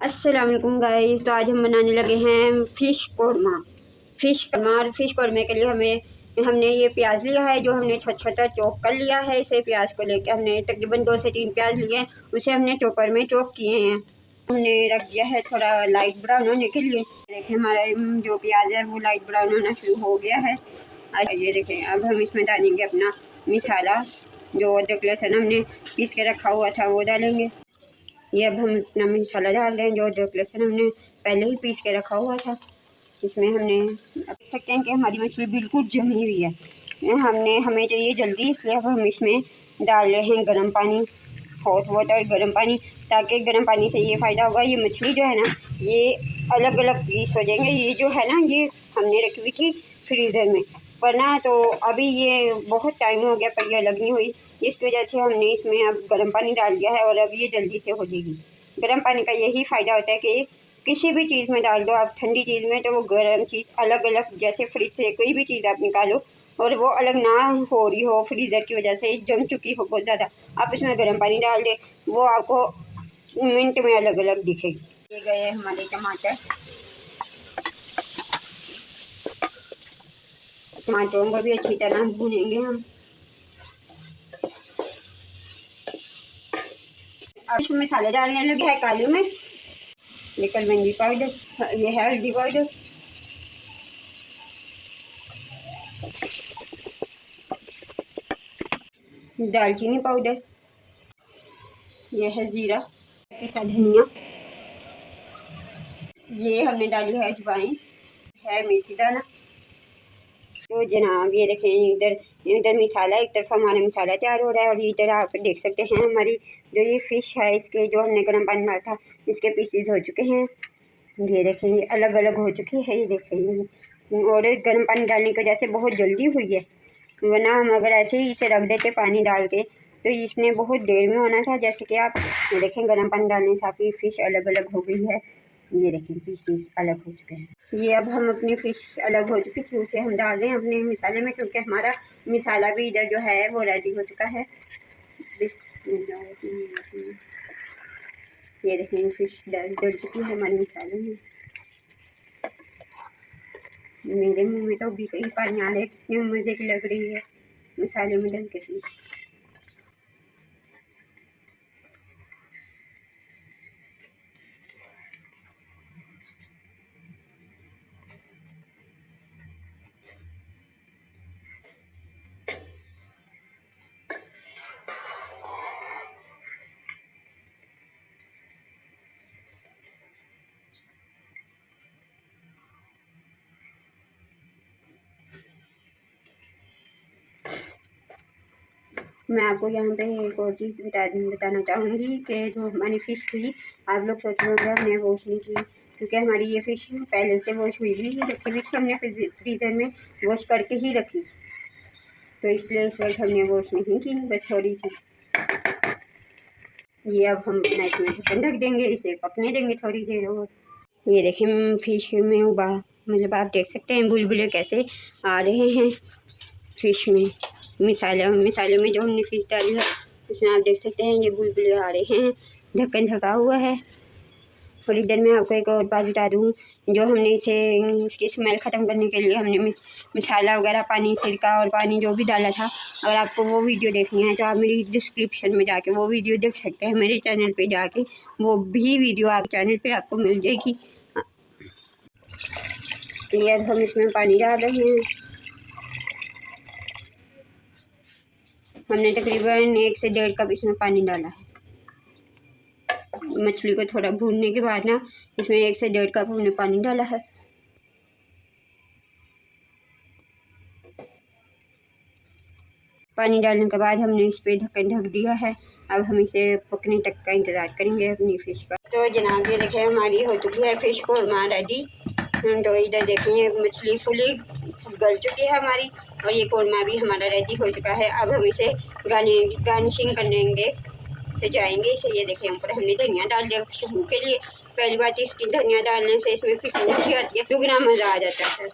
अस्सलाम वालेकुम गाइस। तो आज हम बनाने लगे हैं फ़िश कौरमा। और फ़िश कौरमे के लिए हमने ये प्याज लिया है, जो हमने छोटा छोटा चॉप कर लिया है। इसे प्याज को लेकर हमने तकरीबन 2 से 3 प्याज लिए हैं, उसे हमने चॉपर में चॉप किए हैं। हमने रख दिया है थोड़ा लाइट ब्राउन होने के लिए। देखिए हमारा जो प्याज है वो लाइट ब्राउन होना शुरू हो गया है। ये देखें, अब हम इसमें डालेंगे अपना मसाला। जो अदरक लहसुन हमने पीस के रखा हुआ था वो डालेंगे। ये अब हम अपना मसाला डाल रहे हैं, जो अदरक लहसुन हमने पहले ही पीस के रखा हुआ था। इसमें हमने अब देख सकते हैं कि हमारी मछली बिल्कुल जमी हुई है। हमें चाहिए जल्दी, इसलिए अब हम इसमें डाल रहे हैं गर्म पानी, हॉट वाटर, गर्म पानी। ताकि गर्म पानी से ये फ़ायदा होगा, ये मछली जो है ना ये अलग अलग पीस हो जाएंगे। ये जो है ना ये हमने रखी हुई थी फ्रीज़र में, वरना तो अभी ये बहुत टाइम हो गया पर ये अलग नहीं हुई। इसकी वजह से हमने इसमें अब गर्म पानी डाल दिया है और अब ये जल्दी से हो जाएगी। गर्म पानी का यही फ़ायदा होता है कि किसी भी चीज़ में डाल दो आप, ठंडी चीज़ में, तो वो गर्म चीज़ अलग अलग, जैसे फ्रिज से कोई भी चीज़ आप निकालो और वो अलग ना हो रही हो, फ्रीज़र की वजह से जम चुकी हो बहुत ज़्यादा, आप इसमें गर्म पानी डाल दें, वो आपको मिनट में अलग अलग दिखेगी। ये गए हमारे टमाटरों को भी अच्छी तरह भूनेंगे हम। अब इसमें मसाले डालने लगे हैं। काली मिर्च, ये कलवंजी पाउडर, ये है हल्दी पाउडर, दालचीनी पाउडर, ये है जीरा, पिसा धनिया, ये हमने डाली है अजवाइन, है मेथी दाना। तो जनाब ये देखें, इधर इधर मसाला, एक तरफ हमारा मसाला तैयार हो रहा है और इधर आप देख सकते हैं हमारी जो ये फ़िश है, इसके जो हमने गर्म पानी डाला था इसके पीसीज हो चुके हैं। ये देखें, ये अलग अलग हो चुकी है, ये देखें। और गर्म पानी डालने की वजह से बहुत जल्दी हुई है, वरना हम अगर ऐसे ही इसे रख देते पानी डाल के तो इसने बहुत देर में होना था। जैसे कि आप ये देखें, गर्म पानी डालने से आपकी फ़िश अलग अलग हो गई है। ये देखें, पीसीस अलग हो चुके हैं। ये अब हम अपनी फ़िश अलग हो चुकी थी, उसे हम डाल रहे हैं अपने मसाले में, क्योंकि हमारा मसाला भी इधर जो है वो रेडी हो चुका है। ये देखें, फ़िश डल चुकी है हमारे मसाले में। मेरे मुंह में तो अभी से ही पानी आ रहा है, कितनी मज़े की लग रही है मसाले में डल के फ़िश। मैं आपको यहाँ पे एक और चीज़ बताना चाहूँगी कि जो हमारी फ़िश थी, आप लोग सोच रहे होंगे हमने वॉश नहीं की, क्योंकि हमारी ये फ़िश पहले से वॉश हुई हुई रखी हुई थी, हमने फ्रीज़र में वॉश करके ही रखी, तो इसलिए इस वक्त हमने वॉश नहीं की, बस थोड़ी सी। ये अब हम अपना इसमें ढक्कन ढक देंगे, इसे पकने देंगे थोड़ी देर और। ये देखें, फ़िश में मतलब आप देख सकते हैं बुलबुले कैसे आ रहे हैं फ़िश में। मसाले में जो हमने फ़िश डाली है उसमें आप देख सकते हैं ये बुलबुले आ रहे हैं, ढक्कन ढका हुआ है। और इधर मैं आपको एक और बात बता दूँ, जो हमने इसकी स्मेल ख़त्म करने के लिए हमने मसाला वगैरह, पानी, सिरका और पानी जो भी डाला था, अगर आपको वो वीडियो देखनी है तो आप मेरी डिस्क्रिप्शन में जाके वो वीडियो देख सकते हैं। मेरे चैनल पे जाके वो भी वीडियो आप चैनल पे आपको मिल जाएगी। ये अब हम इसमें पानी डाल रहे हैं। हमने तकरीबन 1 से 1.5 कप इसमें पानी डाला है। मछली को थोड़ा भूनने के बाद ना इसमें 1 से 1.5 कप हमने पानी डाला है। पानी डालने के बाद हमने इस पर ढक्कन ढक दिया है। अब हम इसे पकने तक का इंतज़ार करेंगे अपनी फ़िश का। तो जनाब ये देखें, हमारी हो चुकी है फ़िश कौरमा रेडी। तो इधर देखें, मछली फुली गल चुकी है हमारी और ये कौरमा भी हमारा रेडी हो चुका है। अब हम इसे गार्निशिंग करेंगे, सजाएंगे इसे। ये देखें, ऊपर हमने धनिया डाल दिया खुशबू के लिए। पहली बात इसकी धनिया डालने से इसमें खुशबू अच्छी आती है, दुगना मज़ा आ जाता है।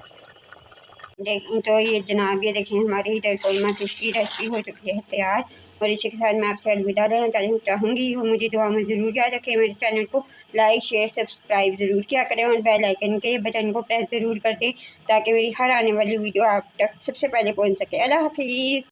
तो ये जनाब ये देखें, हमारी इधर कौरमा फ़िश की रेसिपी हो चुकी है तैयार। और इसी के साथ मैं आपसे अलविदा लेना चाहूँगी। वो मुझे दुआ में ज़रूर याद रखें। मेरे चैनल को लाइक शेयर सब्सक्राइब ज़रूर किया करें और बेल आइकन के बटन को प्रेस ज़रूर कर दें ताकि मेरी हर आने वाली वीडियो आप तक सबसे पहले पहुँच सके। अल्लाह हाफिज़।